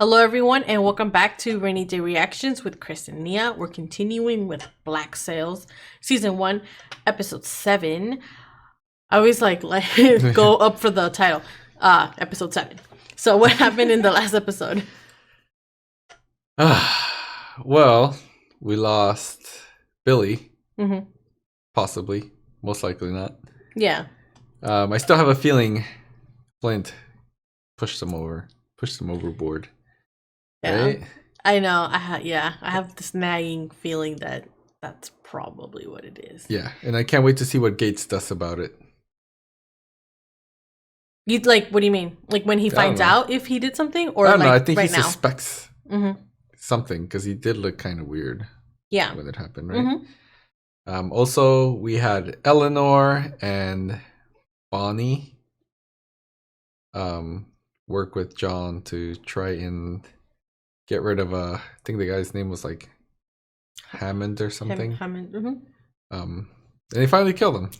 Hello everyone and welcome back to Rainy Day Reactions with Chris and Nia. We're continuing with Black Sails, Season 1, Episode 7. I always like go up for the title. Episode 7. So what happened in the last episode? Well, we lost Billy. Mm-hmm. Possibly. Most likely not. Yeah. I still have a feeling Flint pushed them overboard. Yeah. Right? I know. I have this nagging feeling that that's probably what it is. Yeah, and I can't wait to see what Gates does about it. You'd like, what do you mean? Like when he finds out if he did something, or I don't know. I like think right he now? suspects something because he did look kind of weird. Yeah. When it happened, right? Also, we had Eleanor and Bonnie work with John to try and get rid of I think the guy's name was like Hammond or something. Hammond. And they finally killed him.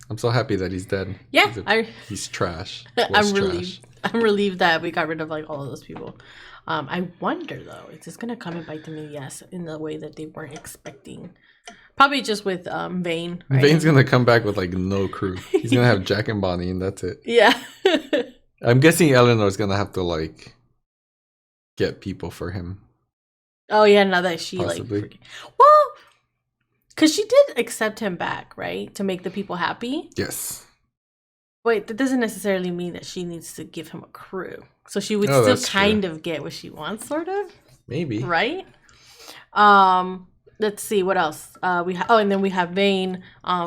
I'm so happy that he's dead. Yeah, he's trash. I'm relieved that we got rid of like all of those people. I wonder though, is this gonna come and bite them in the ass in the way that they weren't expecting? Probably just with Vane. Right? Vane's gonna come back with like no crew. He's gonna have Jack and Bonnie, and that's it. Yeah. I'm guessing Eleanor's gonna have to like get people for him. Oh yeah, now that she possibly. Like, well, because she did accept him back, right, to make the people happy. Yes. Wait, that doesn't necessarily mean that she needs to give him a crew. So she would still kind of get what she wants, sort of. Maybe. Right. Let's see what else. And then we have Vane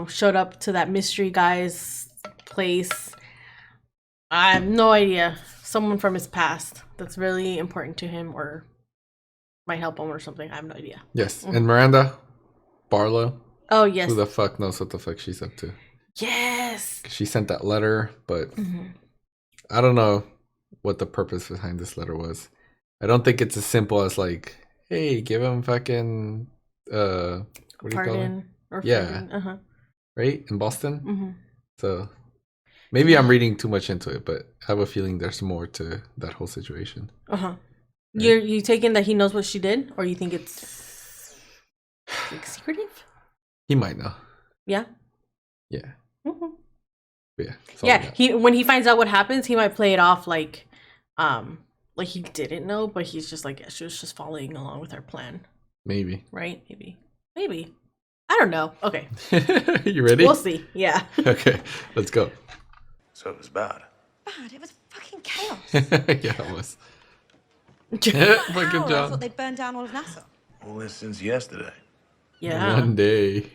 showed up to that mystery guy's place. I have no idea. Someone from his past that's really important to him or might help him or something. I have no idea. Yes. And Miranda Barlow. Oh yes. Who the fuck knows what the fuck she's up to? Yes. She sent that letter, but I don't know what the purpose behind this letter was. I don't think it's as simple as like, hey, give him fucking what do you call it? Or yeah. Right? In Boston? So maybe I'm reading too much into it, but I have a feeling there's more to that whole situation. Right? You taking that he knows what she did, or you think it's like secretive? He might know. Yeah. Yeah. Yeah. Yeah. When he finds out what happens, he might play it off like he didn't know, but he's just like, she was just following along with our plan. Maybe. Right? Maybe. I don't know. Okay. You ready? We'll see. Yeah. Okay. Let's go. So it was bad. Bad? It was fucking chaos. Yeah, it was. Fucking I John. thought they'd burned down all of Nassau. All this since yesterday. Yeah. One day.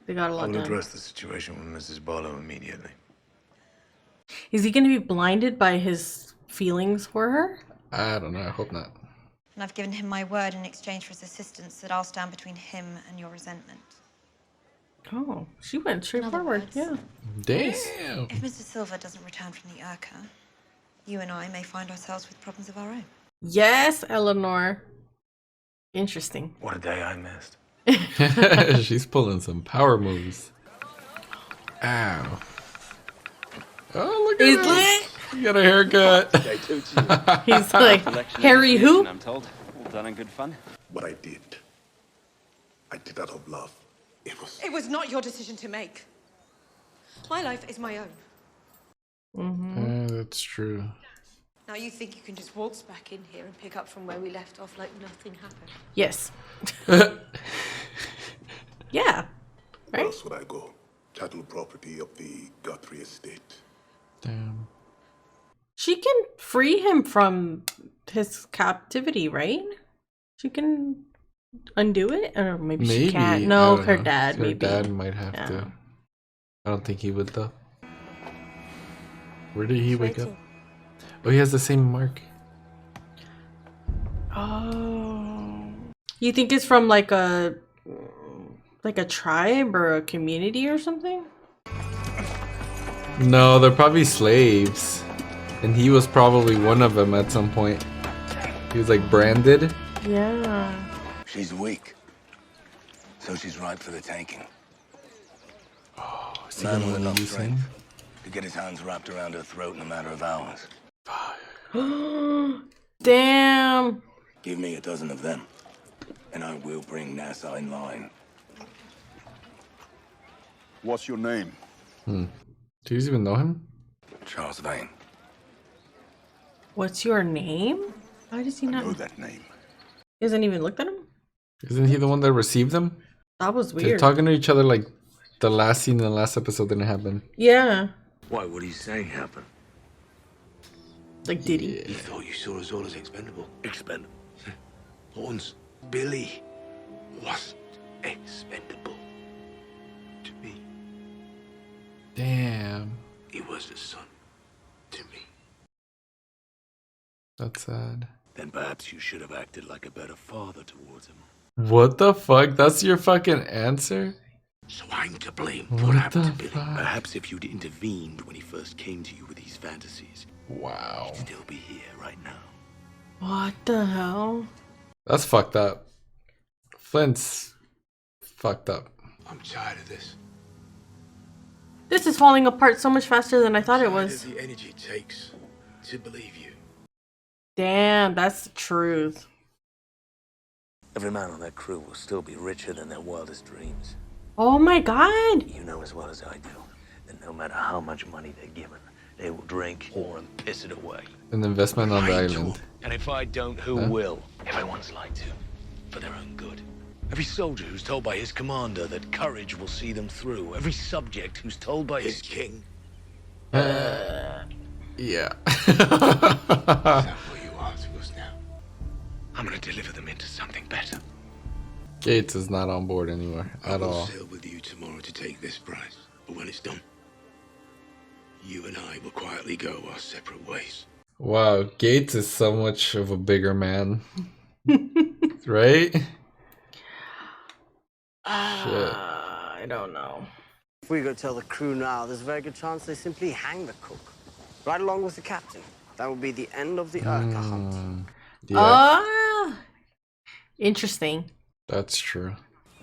They got a lot I'll done. address the situation with Mrs. Barlow immediately. Is he going to be blinded by his feelings for her? I don't know. I hope not. And I've given him my word in exchange for his assistance that I'll stand between him and your resentment. Oh, she went straight forward. Yeah. Damn. If Mr. Silver doesn't return from the Urca, you and I may find ourselves with problems of our own. Yes, Eleanor. Interesting. What a day I missed. She's pulling some power moves. Ow. Oh, look at him. You got a haircut. He's like, Harry who? I'm told. All done in good fun. What I did out of love. It was not your decision to make. My life is my own. That's true. Now you think you can just waltz back in here and pick up from where we left off like nothing happened? Yes. Yeah. Where else would I go? Chattel property of the Guthrie estate. Damn. She can free him from his captivity, right? She can undo it? Or maybe she can't. No, her dad maybe. Her dad might have to. I don't think he would though. Where did he wake up? Oh, he has the same mark. Oh. You think it's from like a tribe or a community or something? No, they're probably slaves. And he was probably one of them at some point. He was like branded. Yeah. She's weak. So she's ripe for the taking. Oh, is he Man gonna with enough use him? strength to get his hands wrapped around her throat in a matter of hours. Damn. Give me a dozen of them, and I will bring Nassau in line. What's your name? Do you even know him? Charles Vane. What's your name? Why does he I not? know that name. He hasn't even looked at him? Isn't he the one that received them? That was They're weird. talking to each other like the last scene in the last episode didn't happen. Yeah. Why would he say happen? Like, did he? He thought you saw us all as expendable. Expendable? Horns. Billy wasn't expendable to me. Damn. He was a son to me. That's sad. Then perhaps you should have acted like a better father towards him. What the fuck? That's your fucking answer? So I'm to blame for What what happened the to Billy. fuck? Perhaps if you'd intervened when he first came to you with these fantasies, Wow. he'd still be here right now. What the hell? That's fucked up. Flint's fucked up. I'm tired of this. This is falling apart so much faster than I thought it was. The energy it takes to believe you. Damn, that's the truth. Every man on that crew will still be richer than their wildest dreams. Oh my god. You know as well as I do that no matter how much money they're given, they will drink, whore, and piss it away. An investment on the Lied to island. them. And if I don't, who Huh? will? Everyone's lied to, for their own good. Every soldier who's told by his commander that courage will see them through. Every subject who's told by his king. Yeah. Is that what you are to us now? I'm gonna deliver them into something better. Gates is not on board anymore at I will all. sail with you tomorrow to take this prize. But when it's done, you and I will quietly go our separate ways. Wow, Gates is so much of a bigger man. Right? I don't know. If we go tell the crew now, there's a very good chance they simply hang the cook. Right along with the captain. That will be the end of the Urka hunt. Yeah, Ah, interesting. that's true.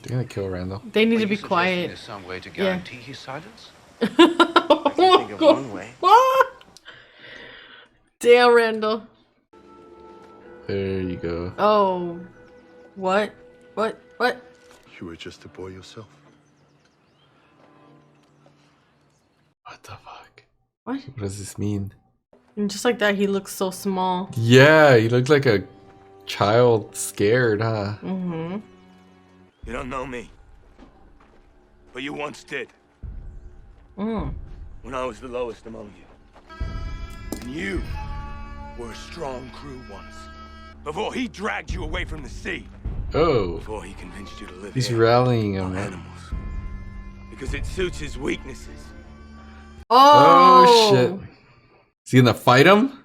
They're gonna kill Randall. They need to be quiet. There's some way to Yeah. guarantee his silence? I can think of one way. Ah! Damn, Randall. There you go. Oh, what? What? You were just a boy yourself. What the fuck? What? What does this mean? And just like that, he looks so small. Yeah, he looked like a child scared, huh? Mm-hmm. You don't know me, but you once did. Mm. When I was the lowest among you. And you were a strong crew once. Before he dragged you away from the sea. Oh, Before he convinced you to live he's here rallying on him. animals. Because it suits his weaknesses. Oh shit. Is he gonna fight him?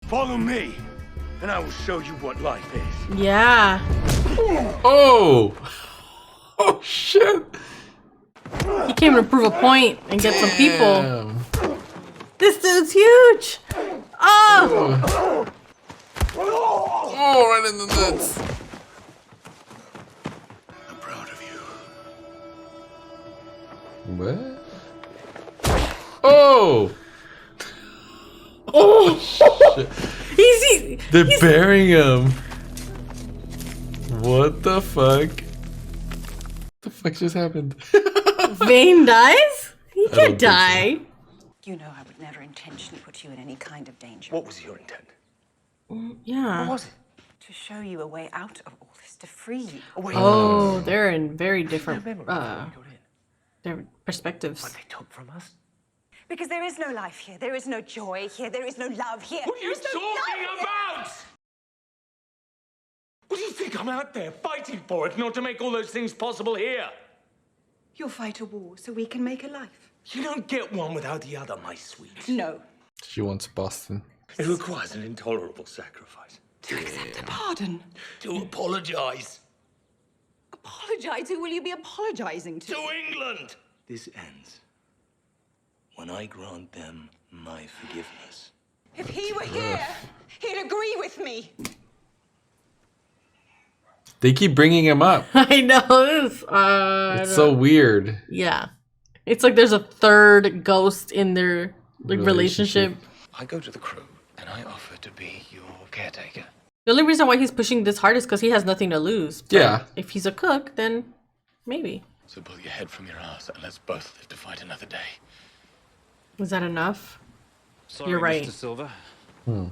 Follow me, and I will show you what life is. Yeah. Oh! Oh shit! He came to prove a point and get some people. Damn. This dude's huge. Oh! Oh, right in the nuts. I'm proud of you. What? Oh! Oh! Easy. They're burying him. What the fuck? The fuck just happened? Vane dies? He don't can't think so. die. You know I would never intentionally put you in any kind of danger. What was your intent? Yeah. What was it? To show you a way out of all this, to free you. Oh, they're in very different Got in. their perspectives. What they took from us? Because there is no life here, there is no joy here, there is no love here. What are you talking about? What do you think I'm out there fighting for if not to make all those things possible here? You'll fight a war so we can make a life. You don't get one without the other, my sweet. No. She wants Boston. It requires an intolerable sacrifice. To accept a pardon. To apologize. Apologize? Who will you be apologizing to? To England! This ends when I grant them my forgiveness. If he were here, he'd agree with me. They keep bringing him up. I know this. It's so weird. Yeah. It's like there's a third ghost in their like relationship. I go to the crew And I offer to be your caretaker. The only reason why he's pushing this hard is because he has nothing to lose. But Yeah. if he's a cook, then maybe. So pull your head from your ass and let's both live to fight another day. Was that enough? Sorry, You're right. Mr. Silver. You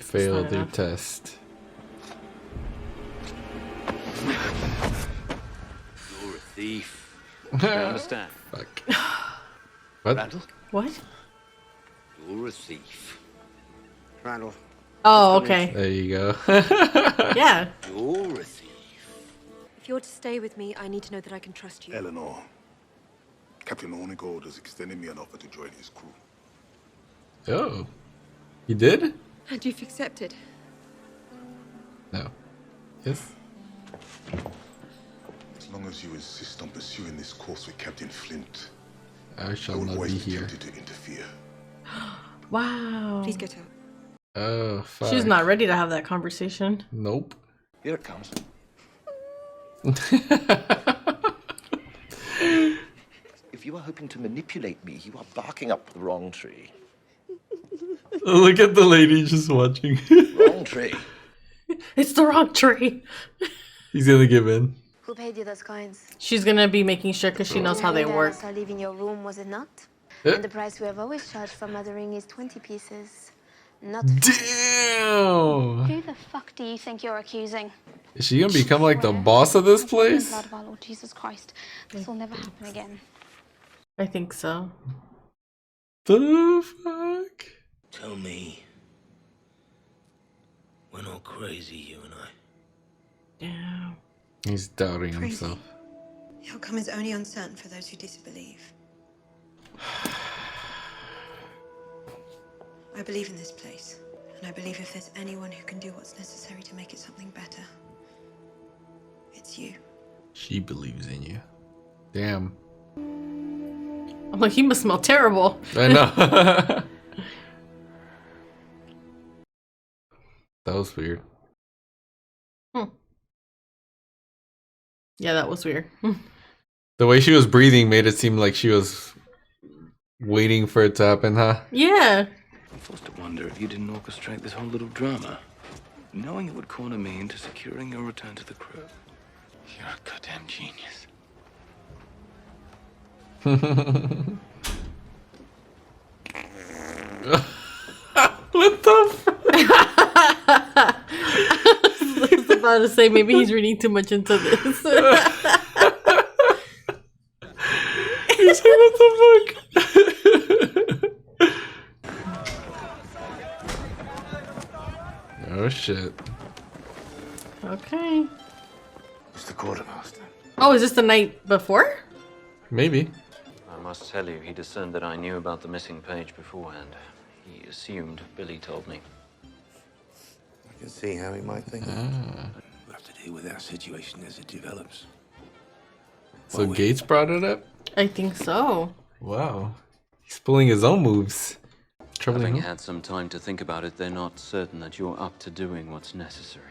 failed not your enough. test. You're a thief. I understand. Fuck. What? Randall, What? you're a thief. Randall, Oh, okay. There you go. Yeah. You're a thief. If you're to stay with me, I need to know that I can trust you. Eleanor, Captain Onigold has extended me an offer to join his crew. Oh. You did? And you've accepted. No. Yes? As long as you insist on pursuing this course with Captain Flint, I I shall will not always be be here. tempted to interfere. Wow. Please get out. Oh, fuck. She's not ready to have that conversation. Nope. Here it comes. If you are hoping to manipulate me, you are barking up the wrong tree. Look at the lady just watching. Wrong tree. It's the wrong tree. He's gonna give in. Who paid you those coins? She's gonna be making sure because she knows how they work. I leave in your room, was it not? Eh. And the price we have always charged for mothering is 20 pieces. Not Damn! Who the fuck do you think you're accusing? Is she gonna become like the boss of this place? Blood of our Lord Jesus Christ. This will never happen again. I think so. The fuck? Tell me. We're not crazy, you and I. Yeah. He's doubting Crazy. himself. The outcome is only uncertain for those who disbelieve. I believe in this place, and I believe if there's anyone who can do what's necessary to make it something better, it's you. She believes in you. Damn. I'm like, he must smell terrible. I know. That was weird. Yeah, that was weird. The way she was breathing made it seem like she was waiting for it to happen, huh? Yeah. I'm forced to wonder if you didn't orchestrate this whole little drama, knowing it would corner me into securing your return to the crew. You're a goddamn genius. What the fuck? I was about to say, maybe he's reading too much into this. He's like, what the fuck? Oh shit. Okay. It's the quartermaster. Oh, is this the night before? Maybe. I must tell you, he discerned that I knew about the missing page beforehand. He assumed Billy told me. I can see how he might think that. We'll have to deal with that situation as it develops. So Gates brought it up? I think so. Wow. He's pulling his own moves. Troubling Having him. had some time to think about it, they're not certain that you're up to doing what's necessary.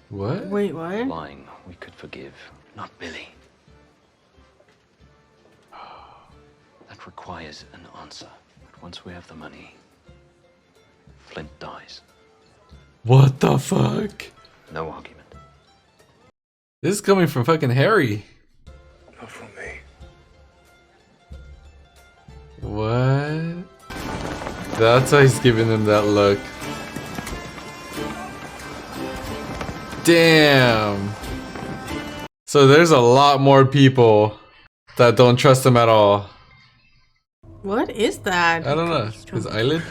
What? Wait, what? Lying, we could forgive. Not Billy. That requires an answer. But once we have the money, Flint dies. What the fuck? No argument. This is coming from fucking Harry. Not from me. What? That's why he's giving him that look. Damn. So there's a lot more people that don't trust him at all. What is that? I don't know. His eyelid?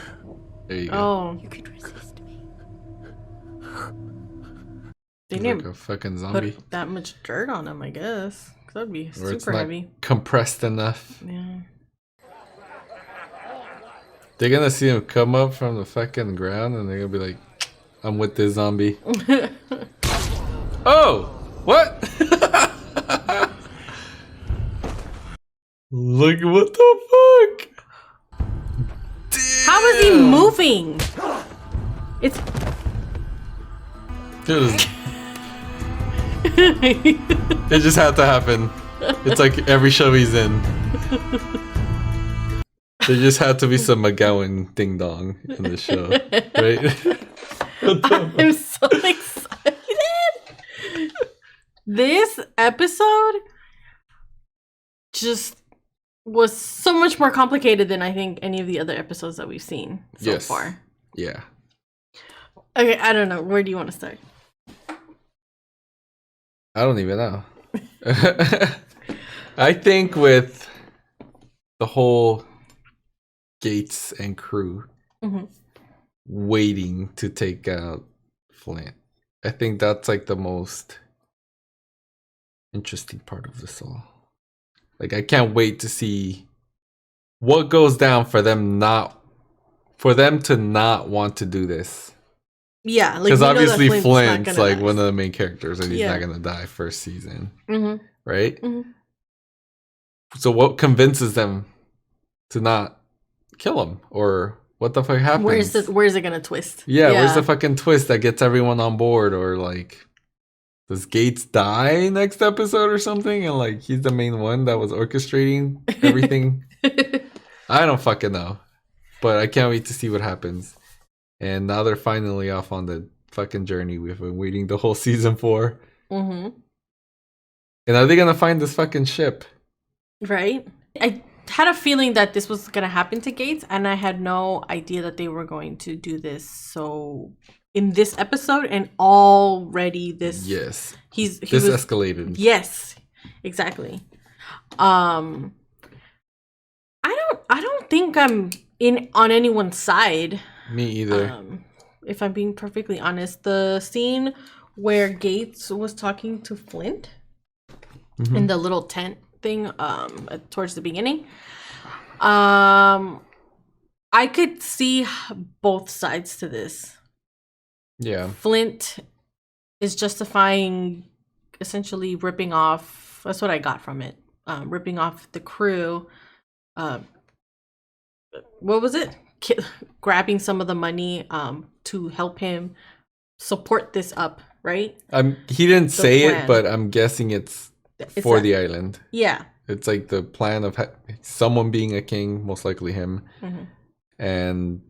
There you go. Oh. You could resist me. They He's didn't like a fucking zombie. put that much dirt on him, I guess. 'Cause that'd be Or it's super not heavy. compressed enough. Yeah. They're gonna see him come up from the fucking ground and they're gonna be like, I'm with this zombie. Oh! What? Look, what the fuck? How is he moving? It's. Dude, it just had to happen. It's like every show he's in. There just had to be some McGowan ding dong in the show, right? I'm so excited. This episode just was so much more complicated than I think any of the other episodes that we've seen so far. Yeah. Okay, I don't know. Where do you want to start? I don't even know. I think with the whole Gates and crew waiting to take out Flint, I think that's like the most interesting part of this all. Like, I can't wait to see what goes down for them to not want to do this. Yeah, like, because obviously Flint's like die. one of the main characters, and he's not gonna die first season, right? So what convinces them to not kill him, or what the fuck happens? Where's it gonna twist? Yeah, where's the fucking twist that gets everyone on board, or like, does Gates die next episode or something, and like he's the main one that was orchestrating everything? I don't fucking know, but I can't wait to see what happens. And now they're finally off on the fucking journey we've been waiting the whole season for. And are they gonna find this fucking ship? Right? I had a feeling that this was gonna happen to Gates, and I had no idea that they were going to do this. So in this episode, and already this he was escalated. Yes, exactly. I don't think I'm on anyone's side. Me either. If I'm being perfectly honest, the scene where Gates was talking to Flint in the little tent thing towards the beginning, I could see both sides to this. Yeah. Flint is justifying essentially ripping off, that's what I got from it, ripping off the crew. What was it? Grabbing some of the money to help him support this up, right? He didn't say it, but I'm guessing it's for the island. Yeah. It's like the plan of someone being a king, most likely him, and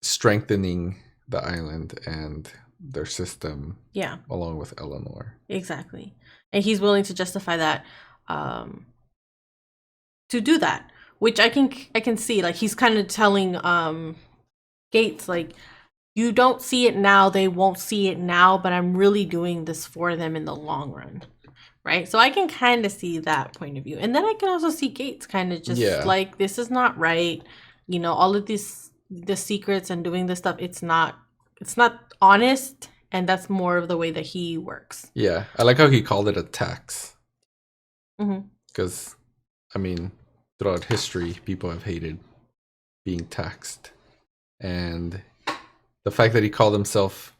strengthening the island and their system. Yeah. Along with Eleanor. Exactly. And he's willing to justify that to do that. Which I can see, like, he's kind of telling Gates, like, you don't see it now, they won't see it now, but I'm really doing this for them in the long run, right? So I can kind of see that point of view, and then I can also see Gates kind of just like, this is not right, you know, all of the secrets and doing this stuff. It's not honest, and that's more of the way that he works. Yeah, I like how he called it a tax, because I mean, throughout history, people have hated being taxed. And the fact that he called himself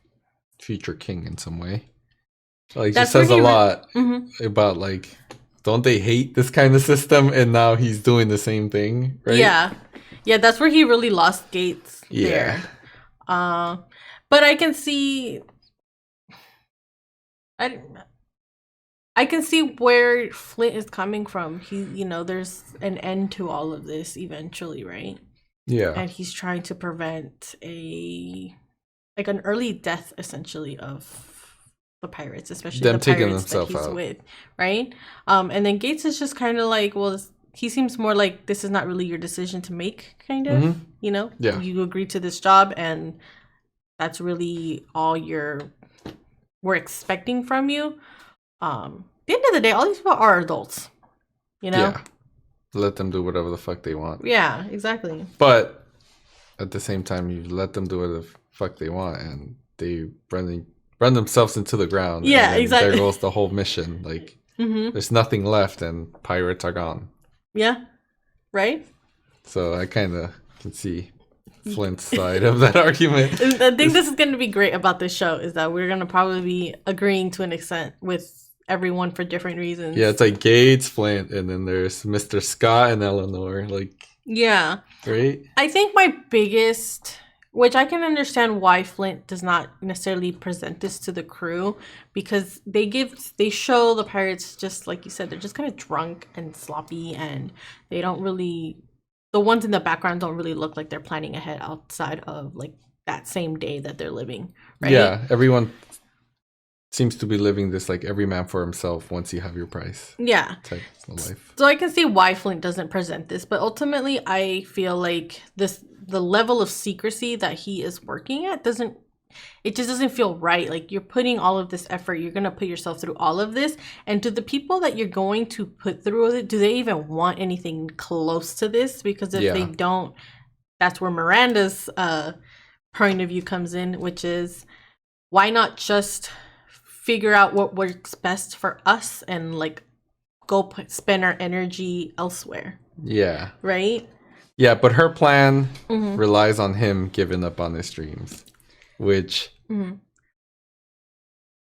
future king in some way, like, just says a lot about, like, don't they hate this kind of system? And now he's doing the same thing, right? Yeah. Yeah, that's where he really lost Gates there. But I can see... I can see where Flint is coming from. He, you know, there's an end to all of this eventually, right? Yeah. And he's trying to prevent an early death, essentially, of the pirates, especially them the taking pirates that he's out. with, right? And then Gates is just kind of like, well, he seems more like this is not really your decision to make, kind of, you know? Yeah. You agreed to this job, and that's really all we're expecting from you. At the end of the day, all these people are adults, you know? Yeah. Let them do whatever the fuck they want. Yeah, exactly. But at the same time, you let them do whatever the fuck they want, and they run themselves into the ground. Yeah, and exactly. There goes the whole mission. Like, there's nothing left, and pirates are gone. Yeah. Right? So I kind of can see Flint's side of that argument. I think this is going to be great about this show, is that we're going to probably be agreeing to an extent with everyone for different reasons. Yeah, it's like Gates, Flint, and then there's Mr. Scott and Eleanor. Like, yeah. Right? I think my biggest, which I can understand why Flint does not necessarily present this to the crew, because they show the pirates, just like you said, they're just kind of drunk and sloppy, and they don't really the ones in the background don't really look like they're planning ahead outside of like that same day that they're living, right? Yeah, everyone seems to be living this like every man for himself once you have your price. Yeah. Type of life. So I can see why Flint doesn't present this, but ultimately I feel like the level of secrecy that he is working at just doesn't feel right. Like you're putting all of this effort, you're going to put yourself through all of this, and do the people that you're going to put through it, do they even want anything close to this? Because if they don't, that's where Miranda's point of view comes in, which is why not just figure out what works best for us and like go spend our energy elsewhere. Yeah. Right? Yeah, but her plan relies on him giving up on his dreams, which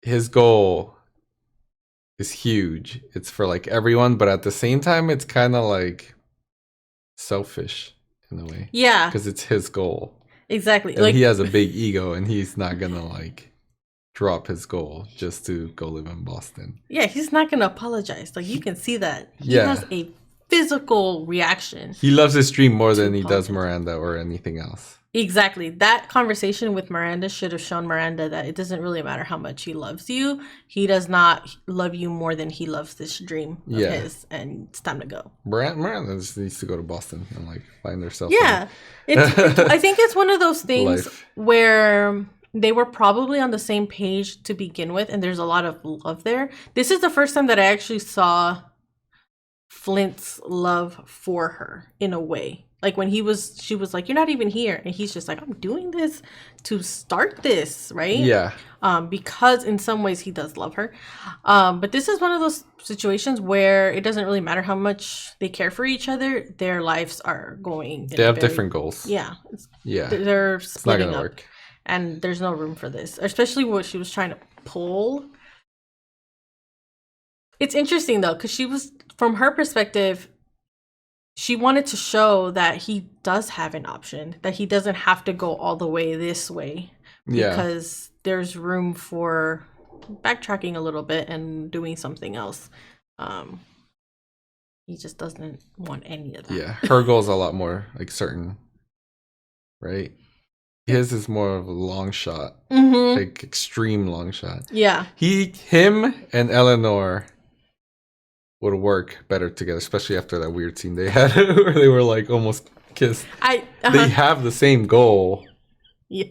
his goal is huge. It's for like everyone, but at the same time, it's kind of like selfish in a way. Yeah. Because it's his goal. Exactly. And like he has a big ego and he's not going to like drop his goal just to go live in Boston. Yeah, he's not going to apologize. Like you can see that. He Yeah. has a physical reaction. He loves his dream more than he does Miranda or anything else. Exactly. That conversation with Miranda should have shown Miranda that it doesn't really matter how much he loves you. He does not love you more than he loves this dream of his, and it's time to go. Miranda just needs to go to Boston and like find herself. Yeah. I think it's one of those things where they were probably on the same page to begin with, and there's a lot of love there. This is the first time that I actually saw Flint's love for her in a way. Like when she was like, "You're not even here," and he's just like, "I'm doing this to start this," right? Yeah. Because in some ways he does love her, but this is one of those situations where it doesn't really matter how much they care for each other. Their lives are going. They have different goals. Yeah. Yeah. They're splitting not gonna up, work. and there's no room for this, especially what she was trying to pull. It's interesting though, because she was, from her perspective, she wanted to show that he does have an option, that he doesn't have to go all the way this way. Yeah. Because there's room for backtracking a little bit and doing something else. He just doesn't want any of that. Yeah. Her goal's a lot more like certain, right? His is more of a long shot, like extreme long shot. Yeah. Him and Eleanor would work better together, especially after that weird scene they had where they were like almost kissed. They have the same goal. Yes.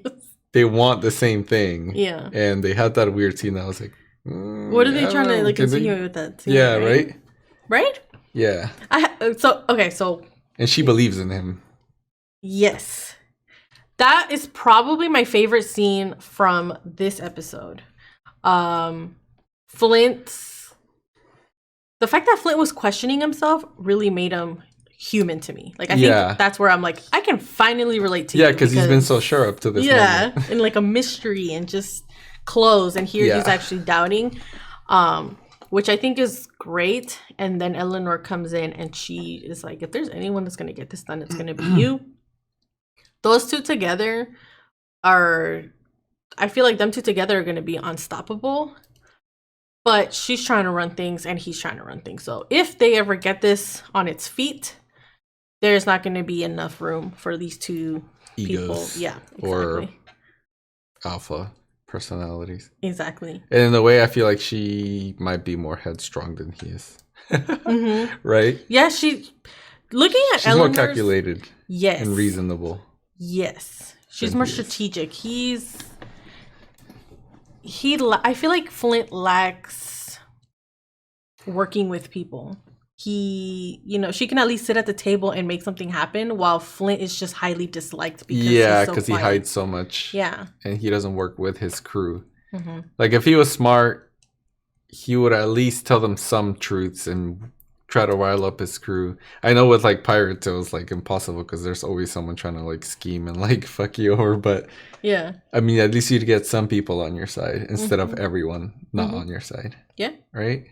They want the same thing. Yeah. And they had that weird scene that was like, what are they trying to like continue with that scene? Yeah, right? Right? Yeah. So and she believes in him. Yes. That is probably my favorite scene from this episode. The fact that Flint was questioning himself really made him human to me. Like I think that's where I'm like, I can finally relate to you. Yeah, because he's been so sure up to this moment. And like a mystery and just closed, and here he's actually doubting. Which I think is great. And then Eleanor comes in and she is like, if there's anyone that's gonna get this done, it's gonna be you. Those two together I feel like them two together are gonna be unstoppable. But she's trying to run things and he's trying to run things. So if they ever get this on its feet, there's not going to be enough room for these two people. Yeah, exactly. Or alpha personalities. Exactly. And in a way, I feel like she might be more headstrong than he is. Right? Yeah, looking at she's Eleanor's, more calculated. Yes. And reasonable. Yes. She's more strategic. I feel like Flint lacks working with people. She can at least sit at the table and make something happen, while Flint is just highly disliked because he hides so much. Yeah. And he doesn't work with his crew. Like if he was smart, he would at least tell them some truths and try to rile up his crew. I know with like pirates it was like impossible because there's always someone trying to like scheme and like fuck you over, but yeah, I mean at least you'd get some people on your side instead of everyone not on your side. Yeah. Right?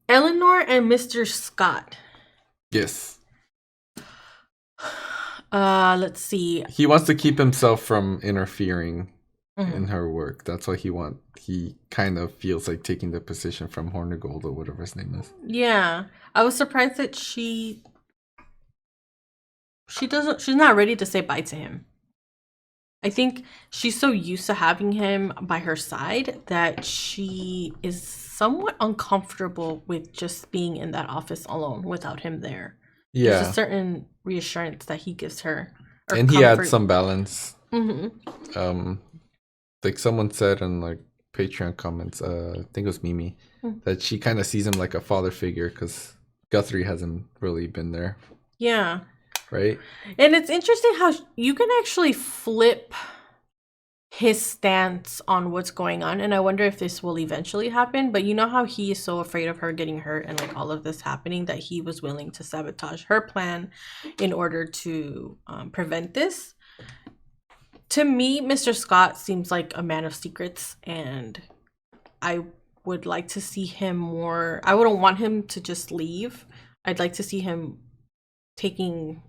Eleanor and Mr. Scott. Yes. Let's see. He wants to keep himself from interfering in her work. That's why he kind of feels like taking the position from Hornigold or whatever his name is. Yeah. I was surprised that she she's not ready to say bye to him. I think she's so used to having him by her side that she is somewhat uncomfortable with just being in that office alone without him there. Yeah. There's a certain reassurance that he gives her. And he adds some balance. Mm-hmm. Like someone said in like Patreon comments, I think it was Mimi, that she kind of sees him like a father figure because Guthrie hasn't really been there. Yeah. Right? And it's interesting how you can actually flip his stance on what's going on. And I wonder if this will eventually happen. But you know how he is so afraid of her getting hurt and like all of this happening that he was willing to sabotage her plan in order to prevent this. To me, Mr. Scott seems like a man of secrets. And I would like to see him more. I wouldn't want him to just leave. I'd like to see him taking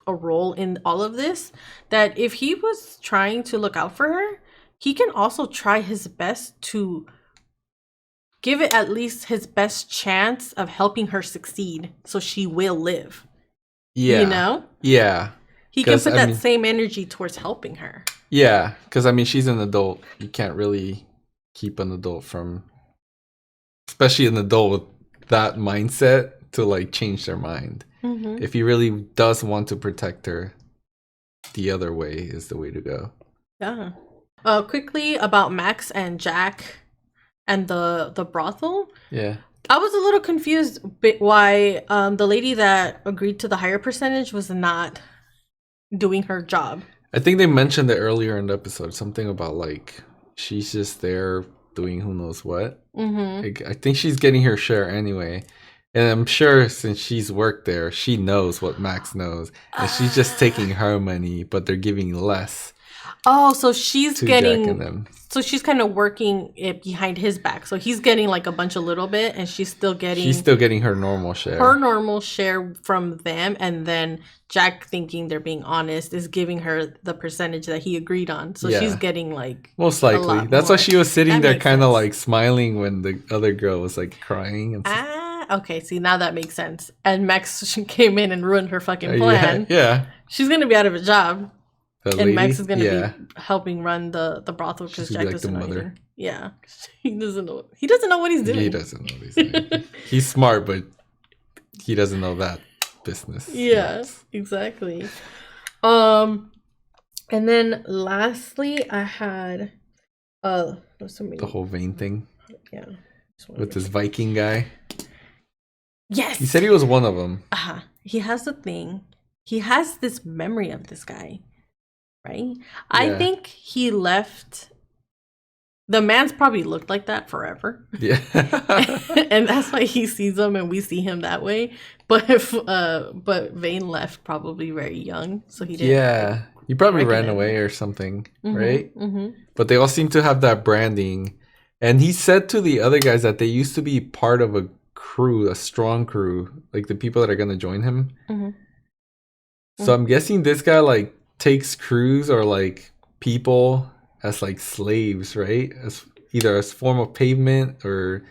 a role in all of this, that if he was trying to look out for her, he can also try his best to give it at least his best chance of helping her succeed so she will live. Yeah. You know? Yeah. He can put that same energy towards helping her. Yeah, because I mean, she's an adult. You can't really keep an adult from, especially an adult with that mindset, to like change their mind. Mm-hmm. If he really does want to protect her, the other way is the way to go. Yeah. Quickly about Max and Jack and the brothel. Yeah. I was a little confused why the lady that agreed to the higher percentage was not doing her job. I think they mentioned it earlier in the episode. Something about like she's just there doing who knows what. Mm-hmm. I think she's getting her share anyway. And I'm sure since she's worked there, she knows what Max knows. And she's just taking her money, but they're giving less. Oh, so she's getting... Jack and them. So she's kind of working it behind his back. So he's getting like a bunch, a little bit, and she's still getting... She's still getting her normal share. Her normal share from them. And then Jack, thinking they're being honest, is giving her the percentage that he agreed on. So she's getting like... Most likely. That's why she was sitting there kind of like smiling when the other girl was like crying. And okay, see, now that makes sense. And Max came in and ruined her fucking plan. Yeah. She's going to be out of a job. And Max is going to be helping run the brothel because Jack doesn't know either. Yeah. He doesn't know what he's doing. He doesn't know what he's doing. He's smart, but he doesn't know that business. Yeah, exactly. And then lastly, I had the whole Vane thing. Yeah. With this Viking guy. Yes. He said he was one of them. He has a thing. He has this memory of this guy, right? Yeah. I think he left. The man's probably looked like that forever. Yeah. And that's why he sees him and we see him that way. But but Vane left probably very young, so he didn't. Yeah. He probably ran away or something, right? Mm-hmm. But they all seem to have that branding. And he said to the other guys that they used to be part of a crew, a strong crew, like the people that are going to join him. Mm-hmm. So I'm guessing this guy like takes crews or like people as like slaves, right? As either as form of payment or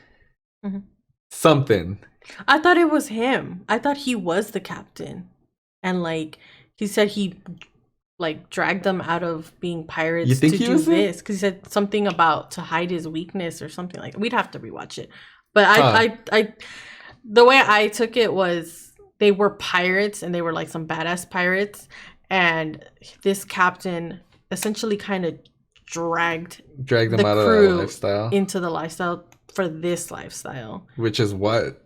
something. I thought it was him. I thought he was the captain. And like he said he like dragged them out of being pirates. You think to he do was this because he said something about to hide his weakness or something like that. We'd have to rewatch it. But I the way I took it was they were pirates and they were like some badass pirates, and this captain essentially kind of dragged them out of that lifestyle into the lifestyle for this lifestyle. Which is what?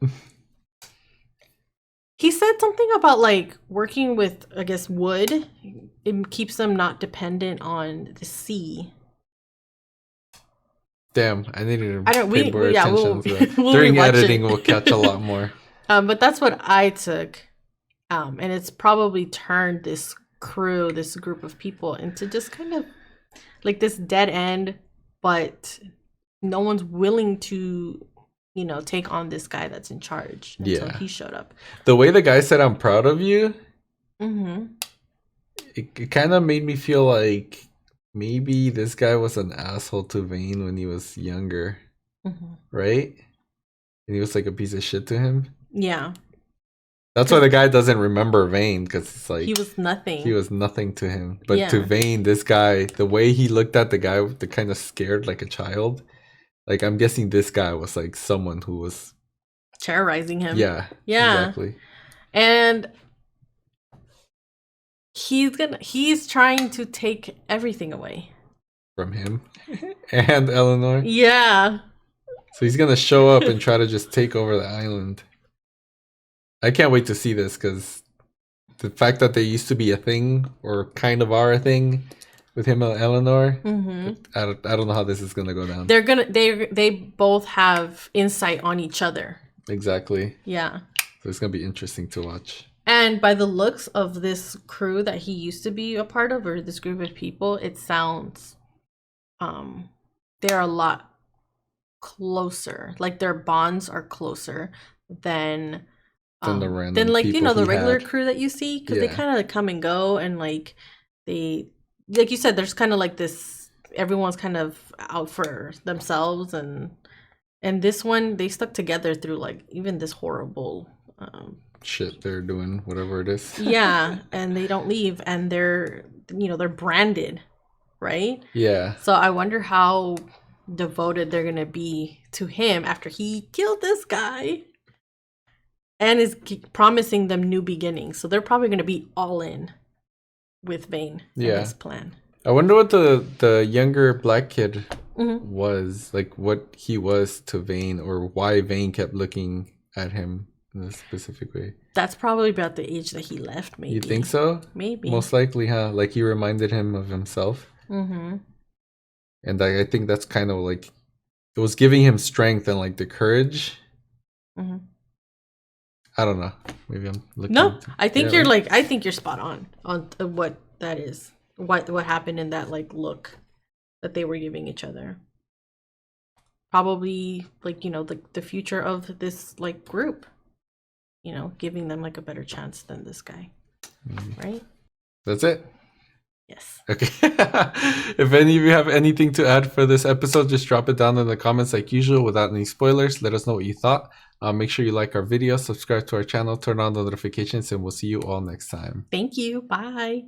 He said something about like working with, I guess, wood. It keeps them not dependent on the sea. Damn, I needed to pay more attention. During editing, we'll catch a lot more. But that's what I took. And it's probably turned this crew, this group of people, into just kind of like this dead end, but no one's willing to, you know, take on this guy that's in charge until he showed up. The way the guy said, "I'm proud of you," it kind of made me feel like maybe this guy was an asshole to Vane when he was younger, right? And he was like a piece of shit to him. Yeah. That's why the guy doesn't remember Vane, because it's like he was nothing. He was nothing to him. But to Vane, this guy, the way he looked at the guy, the kind of scared like a child. Like, I'm guessing this guy was like someone who was terrorizing him. Yeah. Exactly. And he's trying to take everything away from him and Eleanor. Yeah. So he's gonna show up and try to just take over the island. I can't wait to see this, because the fact that they used to be a thing, or kind of are a thing, with him and Eleanor, I don't know how this is gonna go down. They both have insight on each other. Exactly. Yeah. So it's gonna be interesting to watch. And by the looks of this crew that he used to be a part of, or this group of people, it sounds they're a lot closer. Like their bonds are closer than the random than like, you know, the regular had. crew that you see, because they kind of come and go, and like they, like you said, there's kind of like this, everyone's kind of out for themselves, and this one, they stuck together through like even this horrible shit they're doing, whatever it is. Yeah, and they don't leave, and they're, you know, they're branded, right? Yeah. So I wonder how devoted they're gonna be to him after he killed this guy, and is promising them new beginnings. So they're probably gonna be all in with Vane and his plan. I wonder what the younger black kid was, like what he was to Vane, or why Vane kept looking at him in a specific way. That's probably about the age that he left, maybe. You think so? Maybe. Most likely, huh? Like he reminded him of himself. Mm-hmm. And I think that's kind of like, it was giving him strength and like the courage. Mm-hmm. I don't know. Maybe I'm looking. No, I think you're like, I think you're spot on what that is. What happened in that like look that they were giving each other. Probably like, you know, the future of this like group. You know, giving them like a better chance than this guy. Right? That's it? Yes. Okay. If any of you have anything to add for this episode, just drop it down in the comments like usual without any spoilers. Let us know what you thought. Make sure you like our video, subscribe to our channel, turn on the notifications, and we'll see you all next time. Thank you. Bye.